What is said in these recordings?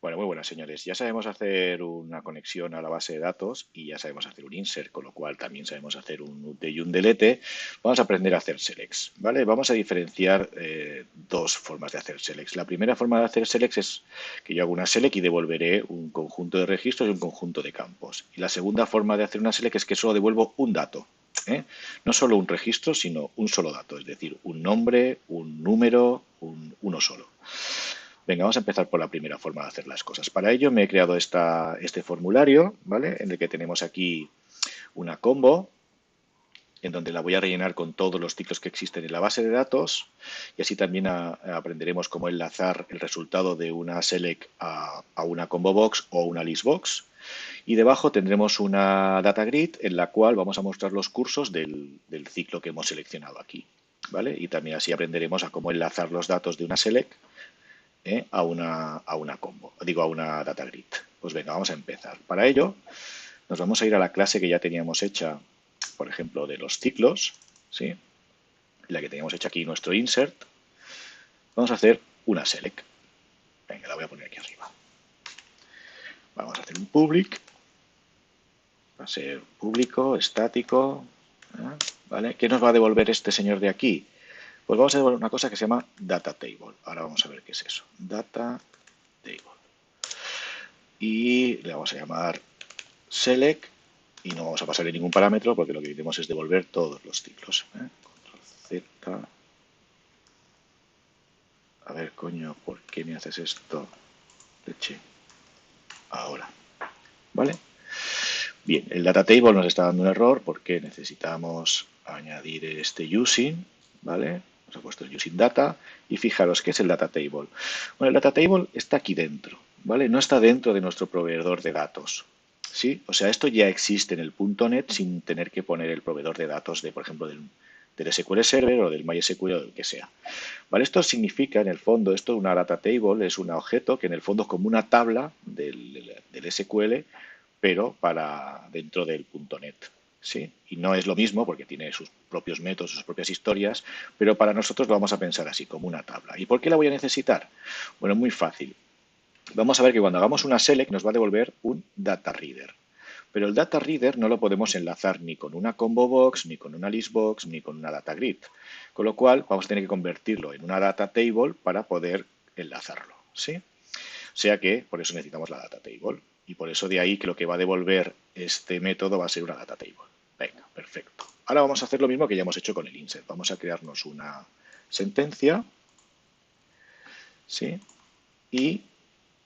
Bueno, muy buenas, señores. Ya sabemos hacer una conexión a la base de datos y ya sabemos hacer un insert, con lo cual también sabemos hacer un update y un delete. Vamos a aprender a hacer selects, ¿vale? Vamos a diferenciar dos formas de hacer selects. La primera forma de hacer selects es que yo hago una select y devolveré un conjunto de registros y un conjunto de campos. Y la segunda forma de hacer una select es que solo devuelvo un dato, ¿eh? No solo un registro, sino un solo dato, es decir, un nombre, un número, uno solo. Venga, vamos a empezar por la primera forma de hacer las cosas. Para ello me he creado este formulario, ¿vale? En el que tenemos aquí una combo, en donde la voy a rellenar con todos los ciclos que existen en la base de datos y así también aprenderemos cómo enlazar el resultado de una select a una combo box o una list box. Y debajo tendremos una data grid en la cual vamos a mostrar los cursos del ciclo que hemos seleccionado aquí, ¿vale? Y también así aprenderemos a cómo enlazar los datos de una select a una combo, digo a una data grid. Pues venga, vamos a empezar. Para ello, nos vamos a ir a la clase que ya teníamos hecha, por ejemplo, de los ciclos, ¿sí? La que teníamos hecha aquí, nuestro insert. Vamos a hacer una select. Venga, la voy a poner aquí arriba. Vamos a hacer un public. Va a ser público, estático. ¿Vale? ¿Qué nos va a devolver este señor de aquí? Pues vamos a devolver una cosa que se llama data table. Ahora vamos a ver qué es eso. Data table. Y le vamos a llamar select y no vamos a pasarle ningún parámetro porque lo que queremos es devolver todos los ciclos. Control Z. A ver, coño, ¿por qué me haces esto? Leche. Ahora. ¿Vale? Bien, el data table nos está dando un error porque necesitamos añadir este using, ¿vale? Nos ha puesto el using data y fijaros, ¿qué es el data table? Bueno, el data table está aquí dentro, ¿vale? No está dentro de nuestro proveedor de datos, ¿sí? O sea, esto ya existe en el .NET sin tener que poner el proveedor de datos de, por ejemplo, del SQL Server o del MySQL o del que sea. ¿Vale? Esto significa, en el fondo, esto una data table es un objeto que en el fondo es como una tabla del SQL pero para dentro del .NET. ¿Sí? Y no es lo mismo porque tiene sus propios métodos, sus propias historias, pero para nosotros lo vamos a pensar así, como una tabla. ¿Y por qué la voy a necesitar? Bueno, muy fácil. Vamos a ver que cuando hagamos una select nos va a devolver un data reader. Pero el data reader no lo podemos enlazar ni con una combo box, ni con una list box, ni con una data grid. Con lo cual vamos a tener que convertirlo en una data table para poder enlazarlo. ¿Sí? O sea que por eso necesitamos la data table. Y por eso de ahí que lo que va a devolver este método va a ser una data table. Venga, perfecto. Ahora vamos a hacer lo mismo que ya hemos hecho con el insert. Vamos a crearnos una sentencia, ¿sí? Y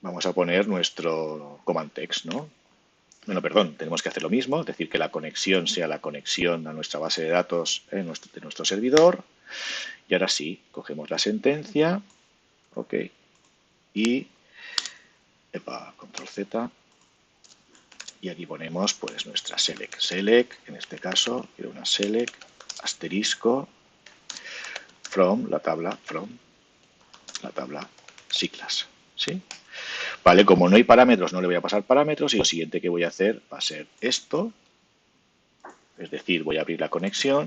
vamos a poner nuestro command text, ¿no? Bueno, perdón, tenemos que hacer lo mismo, es decir, que la conexión sea la conexión a nuestra base de datos de nuestro servidor. Y ahora sí, cogemos la sentencia, ok, y control Z, y aquí ponemos pues nuestra select. Select, en este caso, quiero una select, asterisco, from, la tabla siglas, ¿sí? Vale, como no hay parámetros, no le voy a pasar parámetros y lo siguiente que voy a hacer va a ser esto, es decir, voy a abrir la conexión,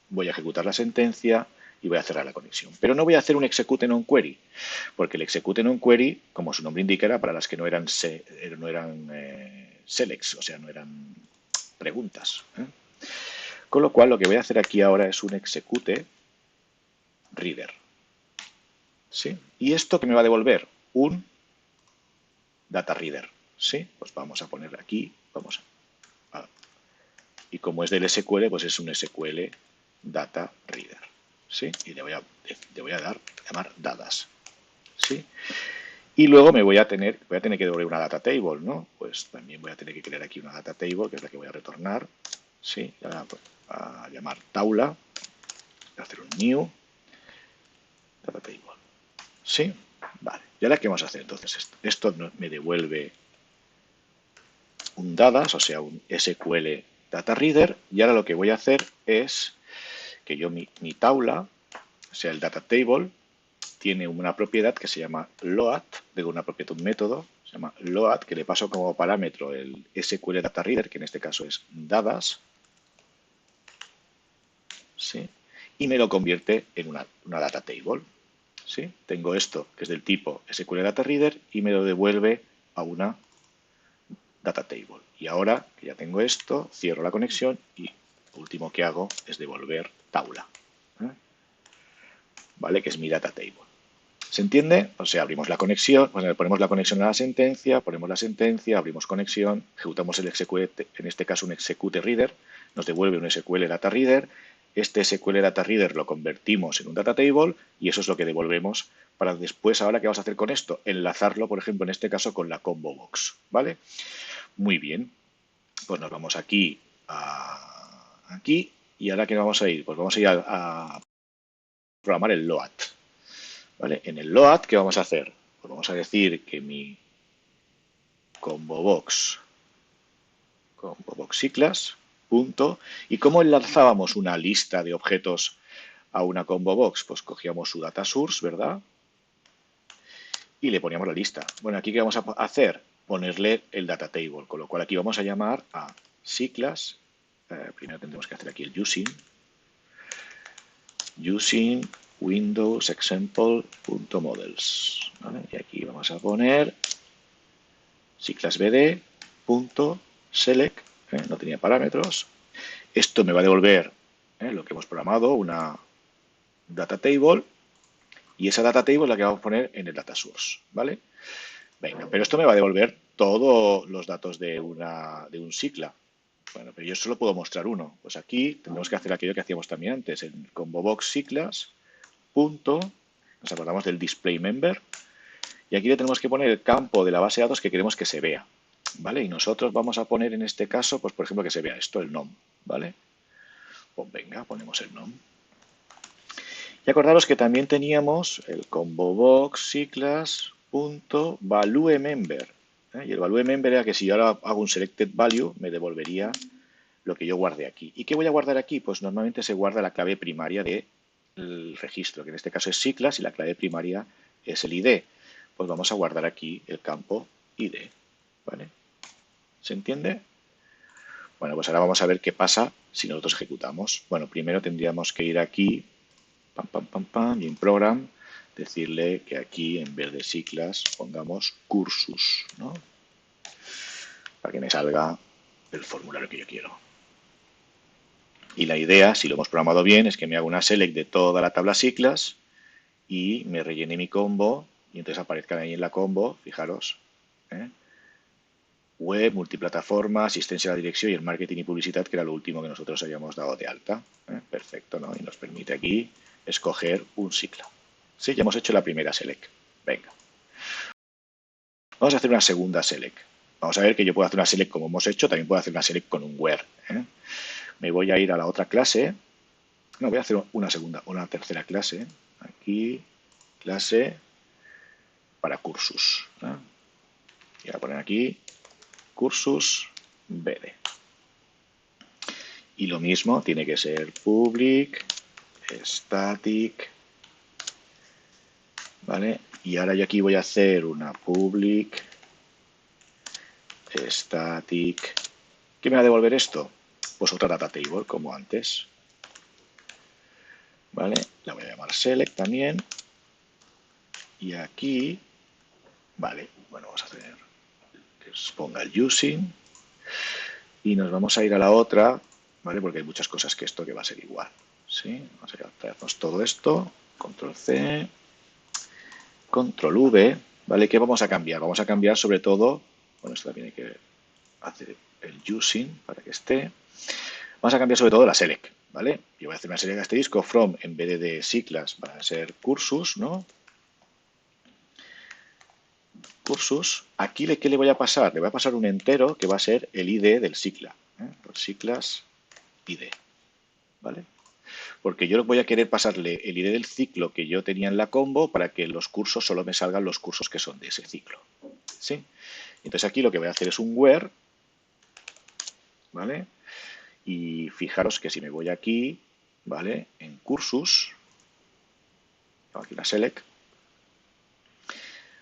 voy a ejecutar la sentencia y voy a cerrar la conexión. Pero no voy a hacer un execute on query, porque el execute on query, como su nombre indica, era para las que no eran selects, o sea, no eran preguntas. Con lo cual, lo que voy a hacer aquí ahora es un execute reader. ¿Sí? ¿Y esto que me va a devolver? Un data reader. ¿Sí? Pues vamos a ponerle aquí, y como es del SQL, pues es un SQL data reader. ¿Sí? Y le voy a llamar dadas. ¿Sí? Y luego voy a tener que devolver una data table, ¿no? Pues también voy a tener que crear aquí una data table, que es la que voy a retornar. ¿Sí? A llamar taula, voy a hacer un new data table. ¿Sí? Vale. ¿Y ahora qué vamos a hacer? Entonces, esto me devuelve un dadas, o sea, un SQL data reader, y ahora lo que voy a hacer es que yo mi taula, o sea, el data table, tiene una propiedad que se llama load, digo una propiedad, un método, se llama load, que le paso como parámetro el SQL data reader, que en este caso es dadas, ¿sí? Y me lo convierte en una data table. ¿Sí? Tengo esto que es del tipo SQL Data Reader y me lo devuelve a una data table. Y ahora que ya tengo esto, cierro la conexión y lo último que hago es devolver tabla, ¿vale? Que es mi data table. ¿Se entiende? O sea, abrimos la conexión, ponemos la conexión a la sentencia, ponemos la sentencia, abrimos conexión, ejecutamos el execute, en este caso un execute reader, nos devuelve un SQL data reader, este SQL data reader lo convertimos en un data table y eso es lo que devolvemos para después, ahora, ¿qué vamos a hacer con esto? Enlazarlo, por ejemplo, en este caso con la combo box, ¿vale? Muy bien, pues nos vamos aquí aquí y ahora ¿qué vamos a ir? Pues vamos a ir a programar el load. ¿Vale? En el load, ¿qué vamos a hacer? Pues vamos a decir que mi combo box ciclas, punto. ¿Y cómo enlazábamos una lista de objetos a una combo box? Pues cogíamos su data source, ¿verdad? Y le poníamos la lista. Bueno, aquí ¿qué vamos a hacer? Ponerle el data table, con lo cual aquí vamos a llamar a ciclas. Primero tendremos que hacer aquí el using Windows example.models. ¿Vale? Y aquí vamos a poner ciclas bd.select, no tenía parámetros. Esto me va a devolver lo que hemos programado, una data table, y esa data table es la que vamos a poner en el data source, ¿vale? Venga, pero esto me va a devolver todos los datos de un cicla. Bueno, pero yo solo puedo mostrar uno. Pues aquí tendremos que hacer aquello que hacíamos también antes, en combo box ciclas, punto, nos acordamos del display member, y aquí le tenemos que poner el campo de la base de datos que queremos que se vea, ¿vale? Y nosotros vamos a poner en este caso, pues por ejemplo, que se vea esto, el nom, ¿vale? Pues venga, ponemos el nom. Y acordaros que también teníamos el combo box ciclas punto value member, y el value member era que si yo ahora hago un selected value me devolvería lo que yo guardé aquí. ¿Y qué voy a guardar aquí? Pues normalmente se guarda la clave primaria del registro, que en este caso es ciclas y la clave primaria es el ID. Pues vamos a guardar aquí el campo ID, ¿vale? ¿Se entiende? Bueno, pues ahora vamos a ver qué pasa si nosotros ejecutamos. Bueno, primero tendríamos que ir aquí, pam, pam, pam, pam, y en program decirle que aquí en vez de ciclas pongamos cursus, ¿no? Para que me salga el formulario que yo quiero. Y la idea, si lo hemos programado bien, es que me haga una select de toda la tabla ciclas y me rellene mi combo y entonces aparezcan ahí en la combo, fijaros, web, multiplataforma, asistencia a la dirección y el marketing y publicidad, que era lo último que nosotros habíamos dado de alta. Perfecto, ¿no? Y nos permite aquí escoger un ciclo. Sí, ya hemos hecho la primera select. Venga. Vamos a hacer una segunda select. Vamos a ver que yo puedo hacer una select como hemos hecho, también puedo hacer una select con un where. Me voy a ir a la otra clase. No, voy a hacer una tercera clase. Aquí, clase para cursus. Y voy a poner aquí cursus BD. Y lo mismo tiene que ser public, static, ¿vale? Y ahora yo aquí voy a hacer una public, static. ¿Qué me va a devolver esto? Pues otra data table, como antes. ¿Vale? La voy a llamar select también. Y aquí, vale, bueno, vamos a hacer que os ponga el using. Y nos vamos a ir a la otra, ¿vale? Porque hay muchas cosas que esto que va a ser igual. ¿Sí? Vamos a traernos todo esto, control C, control V, ¿vale? ¿Qué vamos a cambiar? Vamos a cambiar sobre todo, bueno, esto también hay que hacer el using para que esté. Vamos a cambiar sobre todo la select, ¿vale? Yo voy a hacer una select asterisco from en vez de ciclas para ser cursus, ¿no? Cursus. Aquí, ¿qué le voy a pasar? Le voy a pasar un entero que va a ser el ID del cicla. Los ciclas ID, ¿vale? Porque yo voy a querer pasarle el ID del ciclo que yo tenía en la combo para que los cursos solo me salgan los cursos que son de ese ciclo. ¿Sí? Entonces aquí lo que voy a hacer es un where, ¿vale? Y fijaros que si me voy aquí, ¿vale? En cursus, tengo aquí una select.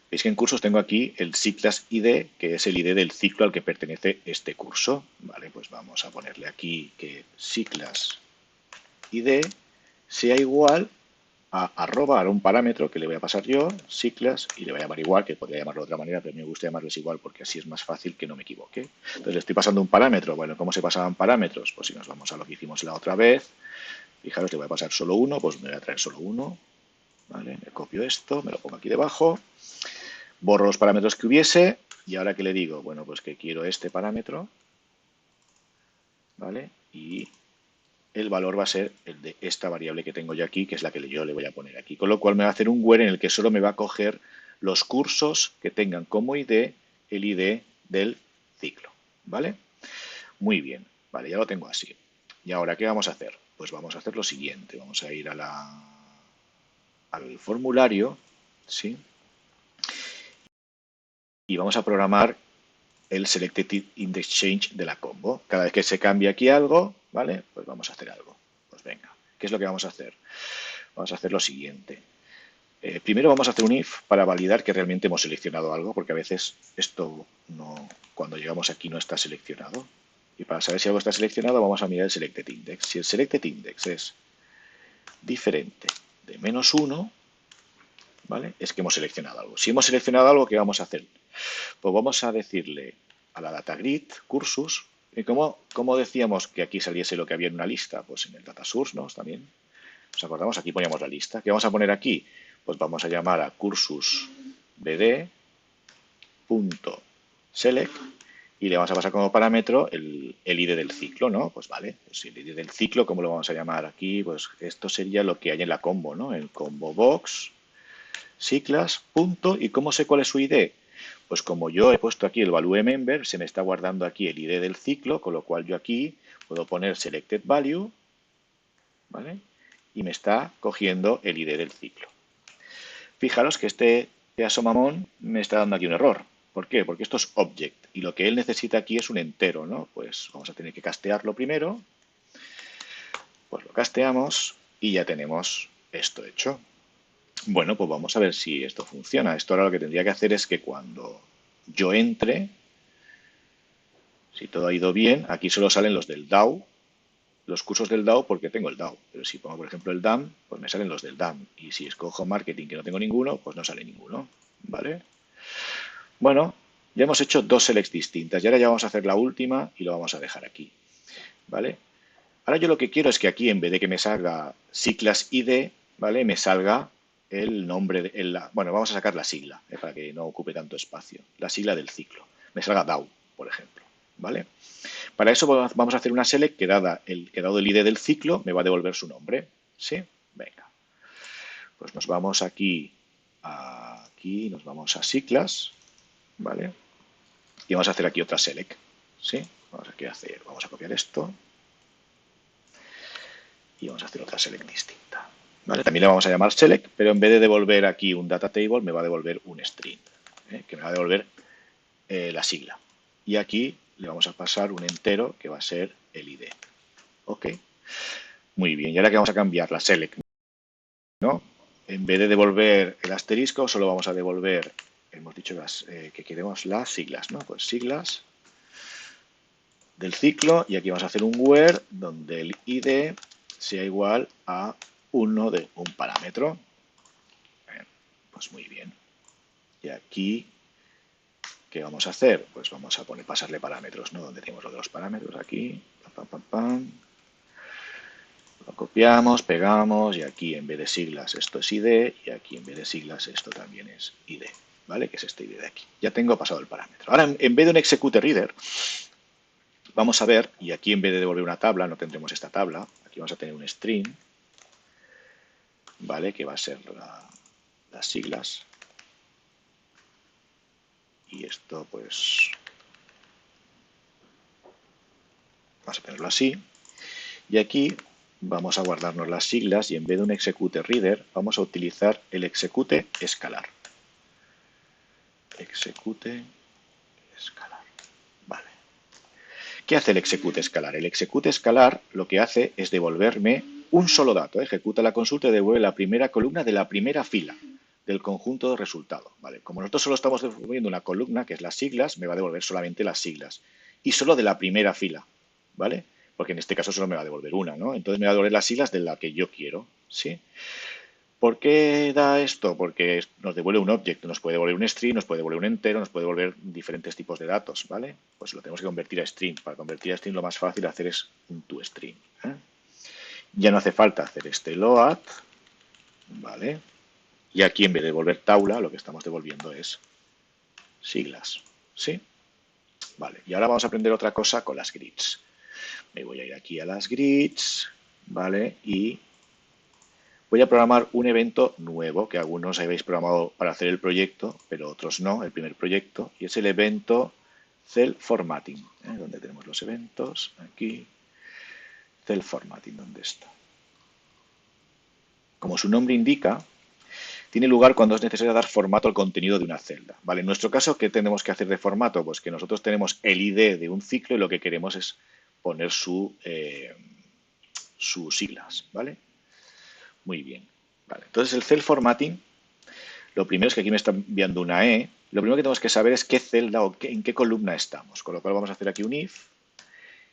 Veis que en cursos tengo aquí el ciclas ID, que es el ID del ciclo al que pertenece este curso. Vale, pues vamos a ponerle aquí que ciclas ID sea igual a arroba, a un parámetro que le voy a pasar yo, siglas, y le voy a llamar igual, que podría llamarlo de otra manera, pero a mí me gusta llamarles igual porque así es más fácil que no me equivoque. Entonces le estoy pasando un parámetro. Bueno, ¿cómo se pasaban parámetros? Pues si nos vamos a lo que hicimos la otra vez, fijaros, le voy a pasar solo uno, pues me voy a traer solo uno. ¿Vale? Me copio esto, me lo pongo aquí debajo, borro los parámetros que hubiese, y ahora que le digo, bueno, pues que quiero este parámetro, ¿vale? Y el valor va a ser el de esta variable que tengo yo aquí, que es la que yo le voy a poner aquí. Con lo cual me va a hacer un where en el que solo me va a coger los cursos que tengan como ID el ID del ciclo. ¿Vale? Muy bien. Vale, ya lo tengo así. ¿Y ahora qué vamos a hacer? Pues vamos a hacer lo siguiente. Vamos a ir al formulario, ¿sí? Y vamos a programar el selected index change de la combo. Cada vez que se cambie aquí algo, ¿vale? Pues vamos a hacer algo. Pues venga, ¿qué es lo que vamos a hacer? Vamos a hacer lo siguiente. Primero vamos a hacer un if para validar que realmente hemos seleccionado algo, porque a veces esto no, cuando llegamos aquí no está seleccionado. Y para saber si algo está seleccionado vamos a mirar el selected index. Si el selected index es diferente de -1, ¿vale? Es que hemos seleccionado algo. Si hemos seleccionado algo, ¿qué vamos a hacer? Pues vamos a decirle a la data grid, cursus, y como decíamos que aquí saliese lo que había en una lista, pues en el data source, ¿no? También, ¿os acordamos? Aquí poníamos la lista. ¿Qué vamos a poner aquí? Pues vamos a llamar a cursus bd.select y le vamos a pasar como parámetro el ID del ciclo, ¿no? Pues vale, pues el ID del ciclo, ¿cómo lo vamos a llamar aquí? Pues esto sería lo que hay en la combo, ¿no? El combo box, siglas, punto, ¿y cómo sé cuál es su ID? Pues como yo he puesto aquí el value member, se me está guardando aquí el ID del ciclo, con lo cual yo aquí puedo poner selected value, ¿vale? Y me está cogiendo el ID del ciclo. Fijaros que este pedazo mamón me está dando aquí un error. ¿Por qué? Porque esto es object y lo que él necesita aquí es un entero, ¿no? Pues vamos a tener que castearlo primero. Pues lo casteamos y ya tenemos esto hecho. Bueno, pues vamos a ver si esto funciona. Esto ahora lo que tendría que hacer es que cuando yo entre, si todo ha ido bien, aquí solo salen los del DAO, los cursos del DAO porque tengo el DAO. Pero si pongo, por ejemplo, el DAM, pues me salen los del DAM. Y si escojo marketing que no tengo ninguno, pues no sale ninguno. ¿Vale? Bueno, ya hemos hecho dos selects distintas y ahora ya vamos a hacer la última y lo vamos a dejar aquí. ¿Vale? Ahora yo lo que quiero es que aquí, en vez de que me salga siglas ID, ¿vale? Me salga el nombre, bueno, vamos a sacar la sigla, para que no ocupe tanto espacio. La sigla del ciclo. Me salga DAO, por ejemplo. ¿Vale? Para eso vamos a hacer una select que dado el ID del ciclo, me va a devolver su nombre. ¿Sí? Venga. Pues nos vamos aquí nos vamos a siglas, ¿vale? Y vamos a hacer aquí otra select, ¿sí? Vamos aquí a hacer, vamos a copiar esto y vamos a hacer otra select distinta, ¿vale? También le vamos a llamar select, pero en vez de devolver aquí un data table, me va a devolver un string, que me va a devolver la sigla. Y aquí le vamos a pasar un entero que va a ser el ID. ¿Ok? Muy bien, y ahora que vamos a cambiar la select, ¿no? En vez de devolver el asterisco, solo vamos a devolver, hemos dicho que queremos las siglas, ¿no? Pues siglas del ciclo y aquí vamos a hacer un where donde el ID sea igual a uno de un parámetro. Pues muy bien. Y aquí, ¿qué vamos a hacer? Pues vamos a pasarle parámetros, ¿no? Donde tenemos lo de los parámetros aquí. Pam, pam, pam. Lo copiamos, pegamos y aquí en vez de siglas esto es ID y aquí en vez de siglas esto también es ID, ¿vale? Que es este ID de aquí. Ya tengo pasado el parámetro. Ahora, en vez de un execute reader, vamos a ver, y aquí en vez de devolver una tabla, no tendremos esta tabla, aquí vamos a tener un string, ¿vale? Que va a ser las siglas. Y esto, pues, vamos a tenerlo así. Y aquí vamos a guardarnos las siglas y en vez de un execute reader, vamos a utilizar el execute escalar. Execute escalar. Vale. ¿Qué hace el execute escalar? El execute escalar lo que hace es devolverme un solo dato. Ejecuta la consulta y devuelve la primera columna de la primera fila del conjunto de resultado. ¿Vale? Como nosotros solo estamos devolviendo una columna, que es las siglas, me va a devolver solamente las siglas. Y solo de la primera fila. ¿Vale? Porque en este caso solo me va a devolver una, ¿no? Entonces me va a devolver las siglas de la que yo quiero. ¿Sí? ¿Por qué da esto? Porque nos devuelve un object, nos puede devolver un string, nos puede devolver un entero, nos puede devolver diferentes tipos de datos, ¿vale? Pues lo tenemos que convertir a string. Para convertir a string lo más fácil hacer es un toString, ¿eh? Ya no hace falta hacer este load, ¿vale? Y aquí en vez de devolver tabla, lo que estamos devolviendo es siglas, ¿sí? Vale, y ahora vamos a aprender otra cosa con las grids. Me voy a ir aquí a las grids, ¿vale? Y voy a programar un evento nuevo que algunos habéis programado para hacer el proyecto, pero otros no, el primer proyecto, y es el evento cell formatting, ¿eh? Donde tenemos los eventos, aquí, cell formatting, ¿dónde está? Como su nombre indica, tiene lugar cuando es necesario dar formato al contenido de una celda. ¿Vale? En nuestro caso, ¿qué tenemos que hacer de formato? Pues que nosotros tenemos el ID de un ciclo y lo que queremos es poner sus siglas, ¿vale? Muy bien. Vale. Entonces, el cell formatting, lo primero es que aquí me está enviando una E. Lo primero que tenemos que saber es qué celda o en qué columna estamos. Con lo cual vamos a hacer aquí un if.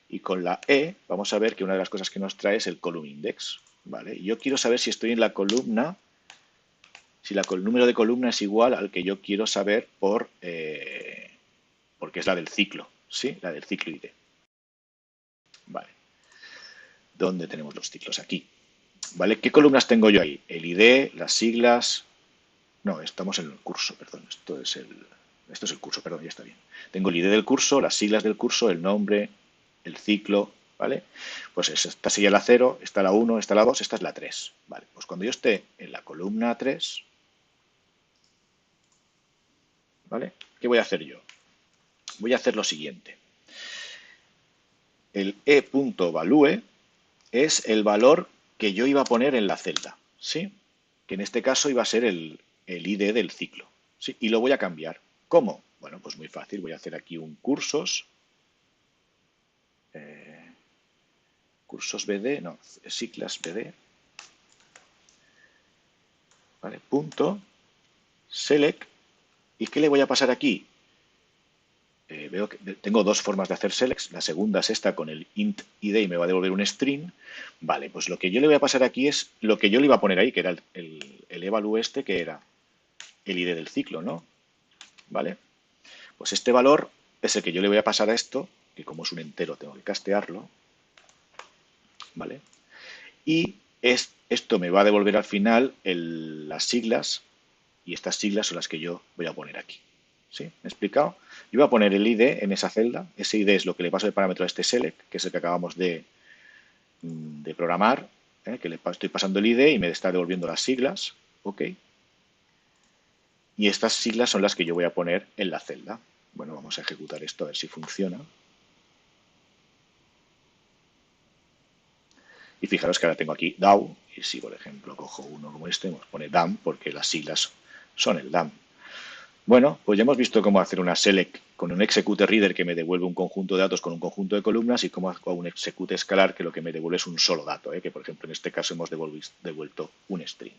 Y con la E vamos a ver que una de las cosas que nos trae es el column index. ¿Vale? Y yo quiero saber si estoy en la columna, si el número de columna es igual al que yo quiero saber porque es la del ciclo. ¿Sí? La del ciclo ID. Vale. ¿Dónde tenemos los ciclos? Aquí. ¿Vale? ¿Qué columnas tengo yo ahí? El ID, las siglas. No, estamos en el curso, perdón. Esto es el curso, perdón, ya está bien. Tengo el ID del curso, las siglas del curso, el nombre, el ciclo, ¿vale? Pues esta sería la 0, está la 1, está la 2, esta es la 3. Vale, pues cuando yo esté en la columna 3, ¿vale? ¿Qué voy a hacer yo? Voy a hacer lo siguiente. El e.value es el valor que yo iba a poner en la celda, ¿sí? Que en este caso iba a ser el ID del ciclo, ¿sí? Y lo voy a cambiar. ¿Cómo? Bueno, pues muy fácil. Voy a hacer aquí un cursos, cursos BD, no, siglas BD, ¿vale? Punto, select. ¿Y qué le voy a pasar aquí? Veo que tengo dos formas de hacer selects. La segunda es esta con el int id y me va a devolver un string. Vale, pues lo que yo le voy a pasar aquí es lo que yo le iba a poner ahí, que era el evalue este, que era el id del ciclo, ¿no? ¿Vale? Pues este valor es el que yo le voy a pasar a esto, que como es un entero tengo que castearlo, ¿vale? Y esto me va a devolver al final las siglas, y estas siglas son las que yo voy a poner aquí. ¿Sí? ¿Me he explicado? Yo voy a poner el ID en esa celda. Ese ID es lo que le paso de parámetro a este select, que es el que acabamos de programar, que le estoy pasando el ID y me está devolviendo las siglas. ¿Ok? Y estas siglas son las que yo voy a poner en la celda. Bueno, vamos a ejecutar esto a ver si funciona. Y fijaros que ahora tengo aquí DAO, y si por ejemplo cojo uno como este, nos pone DAM, porque las siglas son el DAM. Bueno, pues ya hemos visto cómo hacer una select con un execute reader que me devuelve un conjunto de datos con un conjunto de columnas y cómo hago un execute escalar que lo que me devuelve es un solo dato, que por ejemplo en este caso hemos devuelto un string.